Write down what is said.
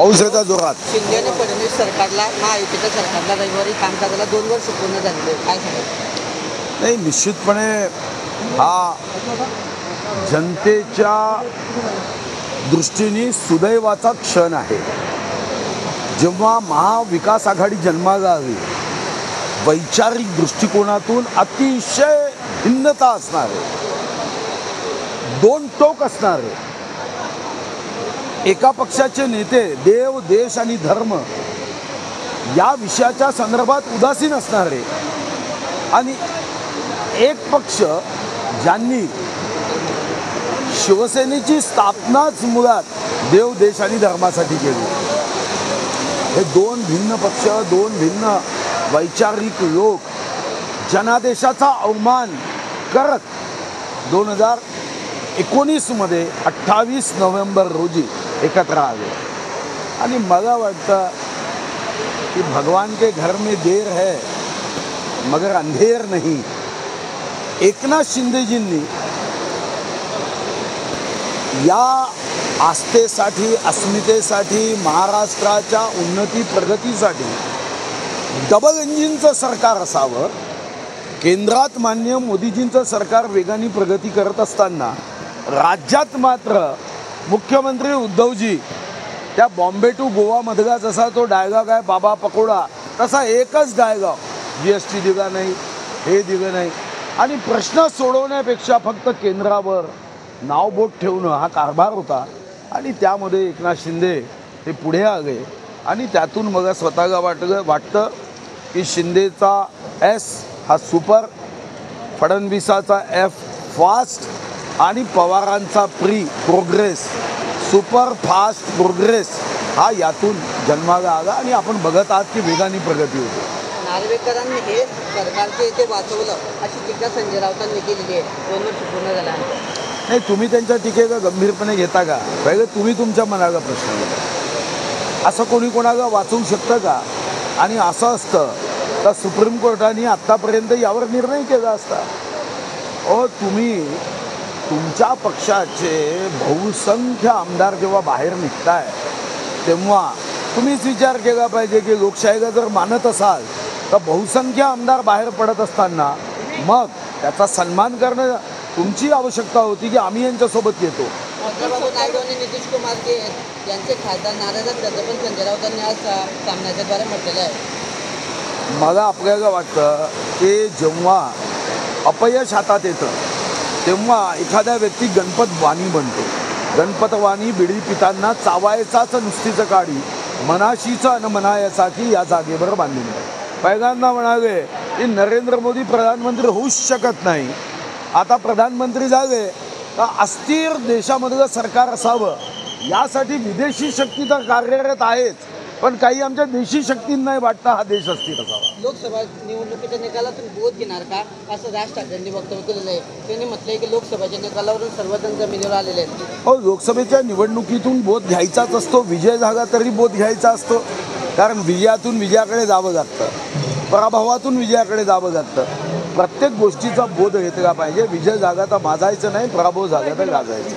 औषधा जोरात शिंदे आणि फडणवीस सरकारला महायुतीच्या सरकारला रविवारी कामकाजाला 2 वर्ष पूर्ण झालेले काय सांगाल? नाही, निश्चितपणे हा जनतेच्या दृष्टीने सुदैवाचा क्षण आहे. जेव्हा महाविकास आघाडी जन्माला आली, वैचारिक दृष्टिकोनातून अतिशय भिन्नता असणारे, दोन टोक असणारे, एका पक्षाचे नेते देव, देश आणि धर्म या विषयाच्या संदर्भात उदासीन असणारे आणि एक पक्ष ज्यांनी शिवसेनेची स्थापनाच मुळात देव, देश आणि धर्मासाठी केली. हे दोन भिन्न पक्ष, दोन भिन्न वैचारिक लोक जनादेशाचा अवमान करत 2019 मध्ये 28 नोव्हेंबर रोजी एकत्र आले. आणि मला वाटतं कि भगवान के घर में देर है मगर अंधेर नहीं. एकनाथ शिंदेजींनी या आस्थेसाठी, अस्मितेसाठी, महाराष्ट्राच्या उन्नती प्रगतीसाठी डबल इंजिनचं सरकार असावं. केंद्रात माननीय मोदीजींचं सरकार वेगाने प्रगती करत असताना राज्यात मात्र मुख्यमंत्री उद्धवजी त्या बॉम्बे टू गोवा मधला जसा तो डायलॉग आहे बाबा पकोडा, तसा एकच डायलॉग, GST दिला नाही, हे दिलं नाही, आणि प्रश्न सोडवण्यापेक्षा फक्त केंद्रावर नावबोट ठेवणं हा कारभार होता. आणि त्यामध्ये एकनाथ शिंदे हे पुढे आले आणि त्यातून मला स्वतःला वाटतं की शिंदेचा S हा सुपर, फडणवीसाचा F फास्ट आणि पवारांचा प्रोग्रेस, सुपर फास्ट प्रोग्रेस हा यातून जन्माला आला. आणि आपण बघत आहात की वेगाने प्रगती होते. नार्वेकरांनी हे सरकारचे इथे वाचवलं अशी टीका संजय राऊतांनी केलेली आहे. 2 वर्ष पूर्ण झाला. नाही, तुम्ही त्यांच्या टीकेला गंभीरपणे घेता का? पहिले तुम्ही तुमच्या मनाला प्रश्न घ्या. असं कोणी कोणाला वाचवू शकतं का? आणि असं असतं तर सुप्रीम कोर्टाने आत्तापर्यंत यावर निर्णय केला असता. तुम्ही तुमच्या पक्षाचे बहुसंख्य आमदार जेव्हा बाहेर निघताय तेव्हा तुम्हीच विचार केला पाहिजे की लोकशाहीला जर मानत असाल तर बहुसंख्य आमदार बाहेर पडत असताना मग त्याचा सन्मान करणं तुमची आवश्यकता होती की आम्ही यांच्यासोबत येतो. चंद्रबाबू नायडू आणि नितीश कुमार यांचे खासदार नाराज असल्याचं पण संजय राऊतांनी आज सामन्याच्याद्वारे म्हटलेलं आहे. मला आपल्याला वाटतं की जेव्हा अपयश हातात येतं तेव्हा एखादा व्यक्ती गणपतवाणी बनतो. गणपतवाणी बिडी पितांना चावायचाच नुसतीचं काढी, मनाशीचं अन मनायाचा की या जागेवर बांधून. पहिल्यांदा म्हणाले की नरेंद्र मोदी प्रधानमंत्री होऊच शकत नाही. आता प्रधानमंत्री झाले तर अस्थिर देशामधलं सरकार असावं यासाठी विदेशी शक्ती तर कार्यरत आहेच, पण काही आमच्या देशी शक्तींना वाटतं हा देश अस्थिर असावा. लोकसभा निवडणुकीच्या निकालातून बोध घेणार का असं राज ठाकरेंनी वक्तव्य केलेलं आहे. त्यांनी म्हटलंय की लोकसभेच्या निकालावरून सर्वजण जमिनीवर आलेले आहेत. लोकसभेच्या निवडणुकीतून बोध घ्यायचाच असतो. विजय झाला तरी बोध घ्यायचा असतो, कारण विजयातून विजयाकडे जावं लागतं, पराभवातून विजयाकडे जावं लागतं. प्रत्येक गोष्टीचा बोध घेतला पाहिजे. विजय झाला तर माजायचं नाही, पराभव झाला तर गाजायचं.